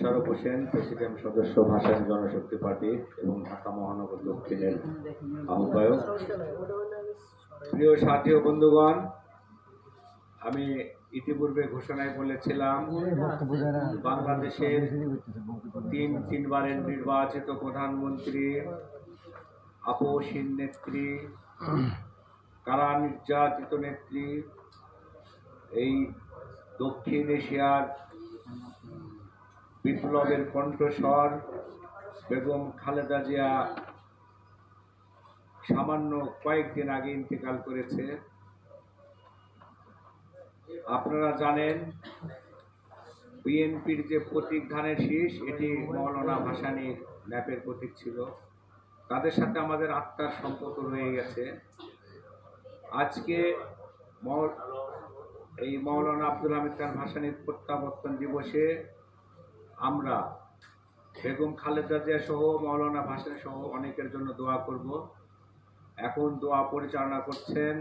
Mosharraf Hossain, president সদস্য ভাসানী জনশক্তি party এবং ঢাকা মহানগর দক্ষিণের আহ্বায়ক। প্রিয় সাথী ও বন্ধুগণ, আমি ইতিপূর্বে ঘোষণায় বলেছিলাম বাংলাদেশের তিনবারের নির্বাচিত প্রধানমন্ত্রী, আপসহীন নেত্রী, কারা নির্যাতিত নেত্রী, এই দক্ষিণ এশিয়ার বিপ্লবের কণ্ঠস্বর বেগম খালেদা জিয়া সামান্য কয়েকদিন আগে ইন্তেকাল করেছে। আপনারা জানেন, বিএনপির যে প্রতীক ধানের শীষ, এটি মৌলানা ভাসানীর ন্যাপের প্রতীক ছিল। তাদের সাথে আমাদের আত্মার সম্পর্ক রয়ে গেছে। আজকে এই মৌলানা আব্দুল হামিদ খান ভাসানীর প্রত্যাবর্তন দিবসে আমরা বেগম খালেদা জিয়া সহ মৌলানা ভাসানী সহ অনেকের জন্য দোয়া করব। এখন দোয়া পরিচালনা করছেন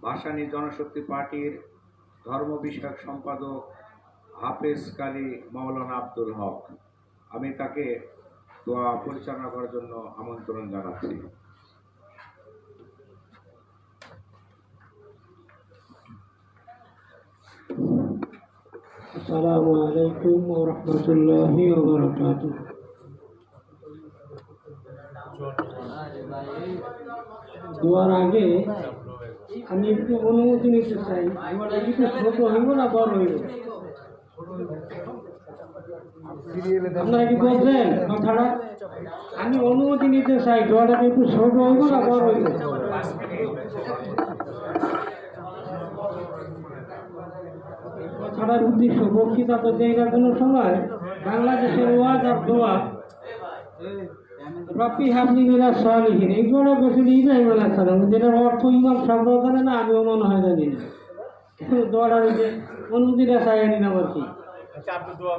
ভাসানী জনশক্তি পার্টির ধর্ম বিষয়ক সম্পাদক হাফেজ কারি মৌলানা আব্দুল হক। আমি তাকে দোয়া পরিচালনা করার জন্য আমন্ত্রণ জানাচ্ছি। আসসালামু আলাইকুম ওয়া রাহমাতুল্লাহি ওয়া বারাকাতুহু। দোয়ার আগে আমি একটু অনুমতি নিতে চাই। দোয়াটা একটু ছোট হইব না বড় হইব? আপনারা কি বলছেন কথাটা? আমি অনুমতি নিতে চাই, দোয়াটা একটু ছোট হইব না বড় হইব? কথাটার উদ্দেশ্য বক্তৃতা তো দেয় না কোনো সময়। বাংলাদেশের ওয়াজ আর দোয়া রব্বি হাবলি মিনাস সালিহিন, এইগুলো বলছিল ইব্রাহিম আলাইহিস সালাম, যেটার অর্থ ইমাম সাহেব জানে না, আমিও মনে হয় জানি না। দোয়াটার যে অনুমতিটা চাই আনি না আর কি।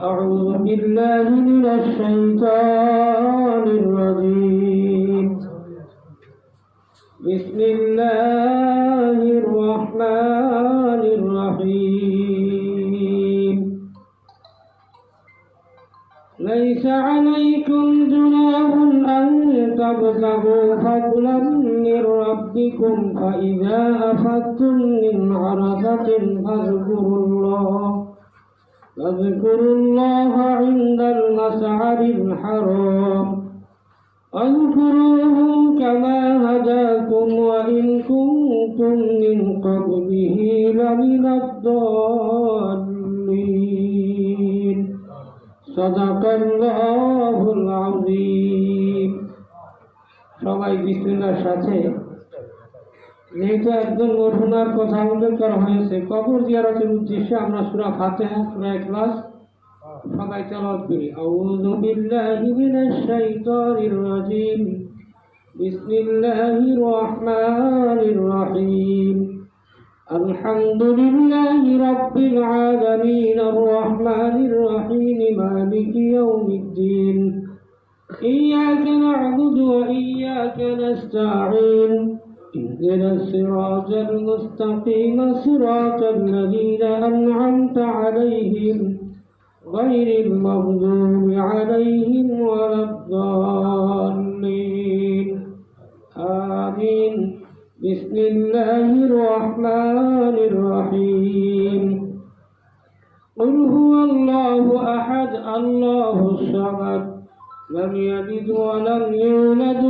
আউযু বিল্লাহি মিনাশ শাইতানির রাজীম। বিসমিল্লাহির রহমানির রহিম। ليس عليكم جناح أن تبتغوا فضلا من ربكم فإذا أفضتم من عرفة فاذكروا الله عند المشعر الحرام واذكروه كما هداكم وإن كنتم من قبله لمن الضالين সাদাকাল্লাহুল আযীম। সবাই বিসমিল্লাহর সাথে, যেহেতু একজন মরহুমার কথা উল্লেখ করা হয়েছে, কবর জিয়ারতের উদ্দেশ্যে আমরা সূরা ফাতিহা, সূরা ইখলাস সবাই তেলাওয়াত করি। আউযু বিল্লাহি মিনাশ শাইতানির রাজীম। বিসমিল্লাহির রহমানির রহিম। الحمد لله رب العالمين الرحمن الرحيم مالك يوم الدين إياك نعبد وإياك نستعين اهدنا الصراط المستقيم صراط الذين أنعمت عليهم غير المغضوب عليهم ولا الضالين آمين. بسم الله الرحمن الرحيم. قل هو الله أحد الله الصمد لم يلد ولم يولد